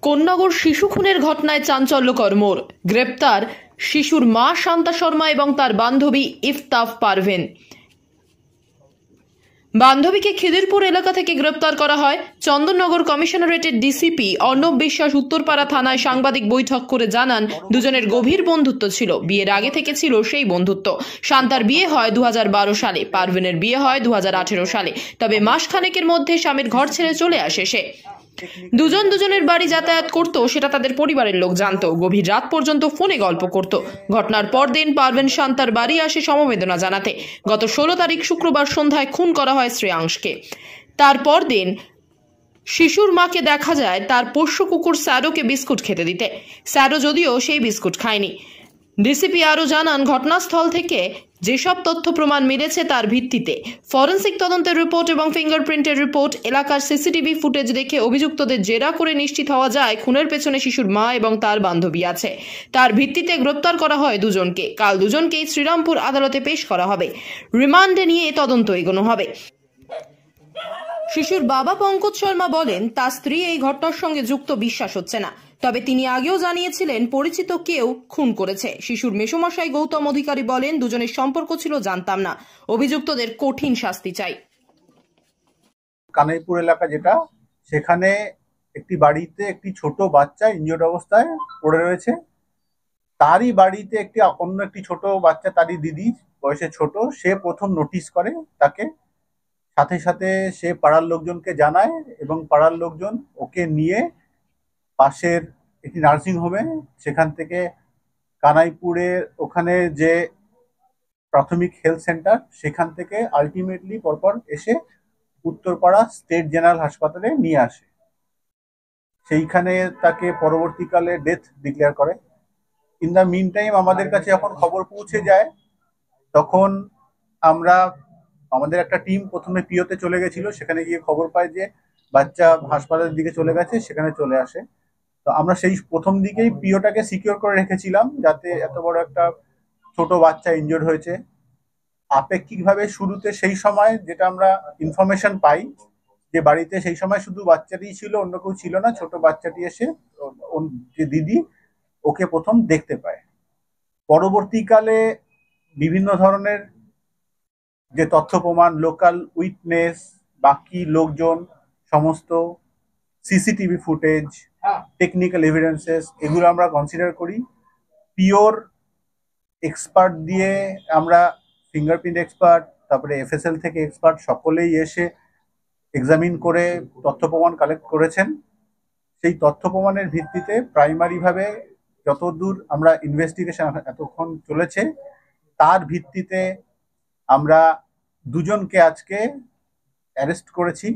কোন্নগর শিশু খুনের ঘটনায় চাঞ্চল্যকর মোড়। গ্রেপ্তার শিশুর মা শান্তা শর্মা এবং তার বান্ধবী ইফতাফ পারভীন। বান্ধবীকে খিদিরপুর এলাকা থেকে গ্রেপ্তার করা হয়। চন্দননগর কমিশনারেটের ডিসিপি অর্ণব বিশ্বাস উত্তরপাড়া থানায় সাংবাদিক বৈঠক করে জানান, দুজনের গভীর বন্ধুত্ব ছিল। বিয়ের আগে থেকে ছিল সেই বন্ধুত্ব। শান্তার বিয়ে হয় 2012 সালে, পারভীনের বিয়ে হয় 2018 সালে। তবে মাসখানেকের মধ্যে স্বামীর ঘর ছেড়ে চলে আসে সে। দুজনের বাড়ি যাতায়াত করত, সেটা তাদের পরিবারের লোক জানতো। গভীর রাত পর্যন্ত ফোনে গল্প করত। ঘটনার পরদিন পারভীন শান্তার বাড়ি আসে সমবেদনা জানাতে। গত 16 তারিখ শুক্রবার সন্ধ্যায় খুন করা হয় শ্রেয়াংশকে। তারপর দিন শিশুর মাকে দেখা যায় তার পোষ্য কুকুর স্যারোকে বিস্কুট খেতে দিতে। স্যারো যদিও সেই বিস্কুট খায়নি। ডিসিপি আরও জানান, ঘটনাস্থল থেকে যেসব তথ্য প্রমাণ মিলেছে তার ভিত্তিতে ফরেন্সিক তদন্তের রিপোর্ট এবং ফিঙ্গারপ্রিন্টের রিপোর্ট, এলাকার সিসিটিভি ফুটেজ দেখে অভিযুক্তদের জেরা করে নিশ্চিত হওয়া যায় খুনের পেছনে শিশুর মা এবং তার বান্ধবী আছে। তার ভিত্তিতে গ্রেপ্তার করা হয় দুজনকে। কাল দুজনকেই শ্রীরামপুর আদালতে পেশ করা হবে। রিমান্ডে নিয়ে তদন্ত এগোনো হবে। শিশুর বাবা পঙ্কজ শর্মা বলেন, তার স্ত্রী এই ঘটনার সঙ্গে যুক্ত বিশ্বাস হচ্ছে না। তবে তিনি আগেও জানিয়েছিলেন পরিচিত কেউ খুন করেছে। শিশুর মেসোমশাই গৌতম অধিকারী বলেন, দুজনের সম্পর্ক ছিল জানতাম না। অভিযুক্তদের কঠিন শাস্তি চাই। কানাইপুর এলাকা যেটা, সেখানে একটি বাড়িতে একটি ছোট বাচ্চা ইনজিওর্ড অবস্থায় পড়ে রয়েছে। তারই বাড়িতে অন্য একটি ছোট বাচ্চা, তারই দিদি বয়সে ছোট, সে প্রথম নোটিস করে তাকে। সাথে সাথে সে পাড়ার লোকজনকে জানায় এবং পাড়ার লোকজন ওকে নিয়ে পাশের একটি নার্সিং হোমে, সেখান থেকে কানাইপুরের ওখানে যে প্রাথমিক হেলথ সেন্টার, সেখান থেকে আলটিমেটলি পরপর এসে উত্তরপাড়া স্টেট জেনারেল হাসপাতালে নিয়ে আসে। সেইখানে তাকে পরবর্তীকালে ডেথ ডিক্লেয়ার করে। ইন দ্য মিন টাইম আমাদের কাছে যখন খবর পৌঁছে যায়, তখন আমাদের একটা টিম প্রথমে পিওতে চলে গেছিল। সেখানে গিয়ে খবর পায় যে বাচ্চা হাসপাতালের দিকে চলে গেছে, সেখানে চলে আসে। তো আমরা সেই প্রথম দিকেই পিওটাকে সিকিউর করে রেখেছিলাম, যাতে এত বড় একটা ছোট বাচ্চা ইনজোর্ড হয়েছে। আপেক্ষিকভাবে শুরুতে সেই সময় যেটা আমরা ইনফরমেশন পাই, যে বাড়িতে সেই সময় শুধু বাচ্চাটি ছিল, অন্য কেউ ছিল না। ছোট বাচ্চাটি এসে যে দিদি ওকে প্রথম দেখতে পায়। পরবর্তীকালে বিভিন্ন ধরনের যে তথ্য প্রমাণ, লোকাল উইটনেস, বাকি লোকজন, সমস্ত সিসিটিভি ফুটেজ, টেকনিক্যাল এভিডেন্সেস, এগুলো আমরা কনসিডার করি। পিওর এক্সপার্ট দিয়ে আমরা, ফিঙ্গারপ্রিন্ট এক্সপার্ট, তারপরে এফএসএল থেকে এক্সপার্ট, সকলেই এসে এক্সামিন করে তথ্য প্রমাণ কালেক্ট করেছেন। সেই তথ্য প্রমাণের ভিত্তিতে প্রাইমারিভাবে যতদূর আমরা ইনভেস্টিগেশন এতক্ষণ চলেছে, তার ভিত্তিতে আমরা দুজনকে আজকে অ্যারেস্ট করেছি।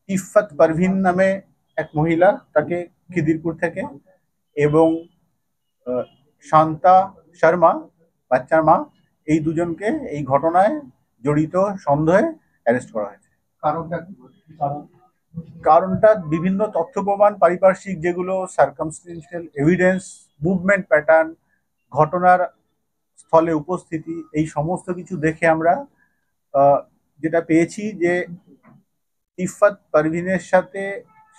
ইফাত পারভীন নামে এক মহিলা, তাকে খিদিরপুর থেকে, এবং শান্তা শর্মা বাচ্চার মা, এই দুজনকে এই ঘটনায় জড়িত সন্দেহে অ্যারেস্ট করা হয়েছে। কারণটা বিভিন্ন তথ্য প্রমাণ, পারিপার্শ্বিক যেগুলো সার্কামস্টেন্সিয়াল এভিডেন্স, মুভমেন্ট প্যাটার্ন, ঘটনার স্থলে উপস্থিতি, এই সমস্ত কিছু দেখে আমরা যেটা পেয়েছি যে ইফাত পারভীনের সাথে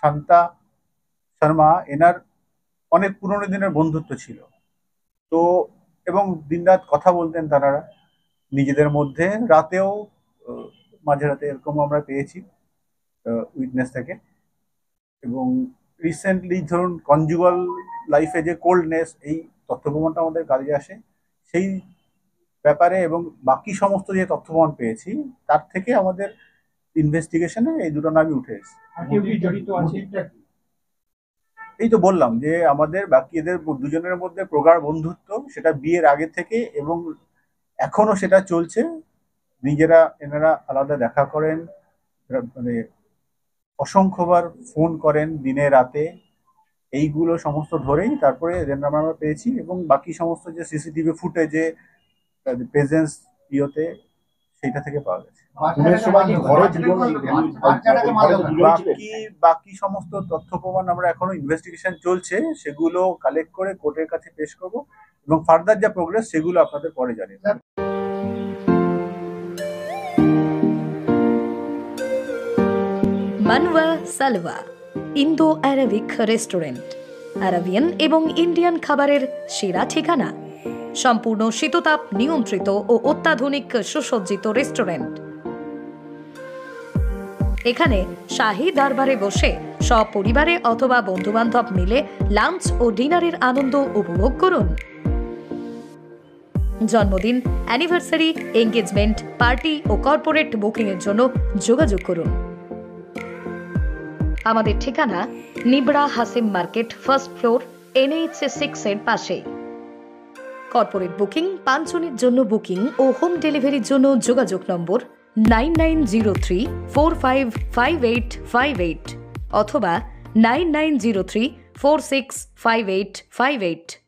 শান্তা শর্মা, এনার অনেক পুরনো দিনের বন্ধুত্ব ছিল। তো এবং দিনরাত কথা বলতেন তারা নিজেদের মধ্যে, রাতেও মাঝরাতে এরকম আমরা পেয়েছি উইটনেস থেকে। এবং রিসেন্টলি ধরুন কনজুগাল লাইফে যে কোল্ডনেস, এই তথ্য প্রমাণটা আমাদের কাজে আসে সেই ব্যাপারে। এবং বাকি সমস্ত যে তথ্য প্রমাণ পেয়েছি, তার থেকে আমাদের ইনভেস্টিগেশনে এই দুটো নামই উঠে এসেছে। এই তো বললাম যে আমাদের বাকি এদের দুজনের মধ্যে প্রগাঢ় বন্ধুত্ব, সেটা বিয়ের আগে থেকে এবং এখনো সেটা চলছে। এনারা আলাদা দেখা করেন, মানে অসংখ্যবার ফোন করেন দিনে রাতে, এইগুলো সমস্ত ধরেই তারপরে এদের নাম আমরা পেয়েছি। এবং বাকি সমস্ত যে সিসিটিভি ফুটেজে প্রেজেন্স ইয়েতে, সেইটা থেকে পাওয়া গেছে। বাকি সমস্ত তথ্য প্রমাণ আমরা এখনো ইনভেস্টিগেশন চলছে, সেগুলো কালেক্ট করে কোর্টের কাছে পেশ করব এবং ফার্দার যা প্রোগ্রেস সেগুলো আপনাদের পরে জানিয়ে দেব। Manwa Salwa Indo Arabic restaurant, Arabian এবং ইন্ডিয়ান খাবারের সেরা ঠিকানা। সম্পূর্ণ শীততাপ নিয়ন্ত্রিত ও অত্যাধুনিক সুসজ্জিত রেস্টুরেন্ট। এখানে শাহী দরবারে বসে সপরিবারে অথবা বন্ধুবান্ধব মিলে লাঞ্চ ও ডিনারের আনন্দ উপভোগ করুন। জন্মদিন, অ্যানিভার্সারি, এঙ্গেজমেন্ট, পার্টি ও কর্পোরেট বুকিং এর জন্য যোগাযোগ করুন। আমাদের ঠিকানা Nibra Hasim market, first floor, NH 6 এর পাশে। কর্পোরেট বুকিং, পাঁচজনের জন্য বুকিং ও হোম ডেলিভারির জন্য যোগাযোগ নম্বর 9903455858 অথবা 9903465858।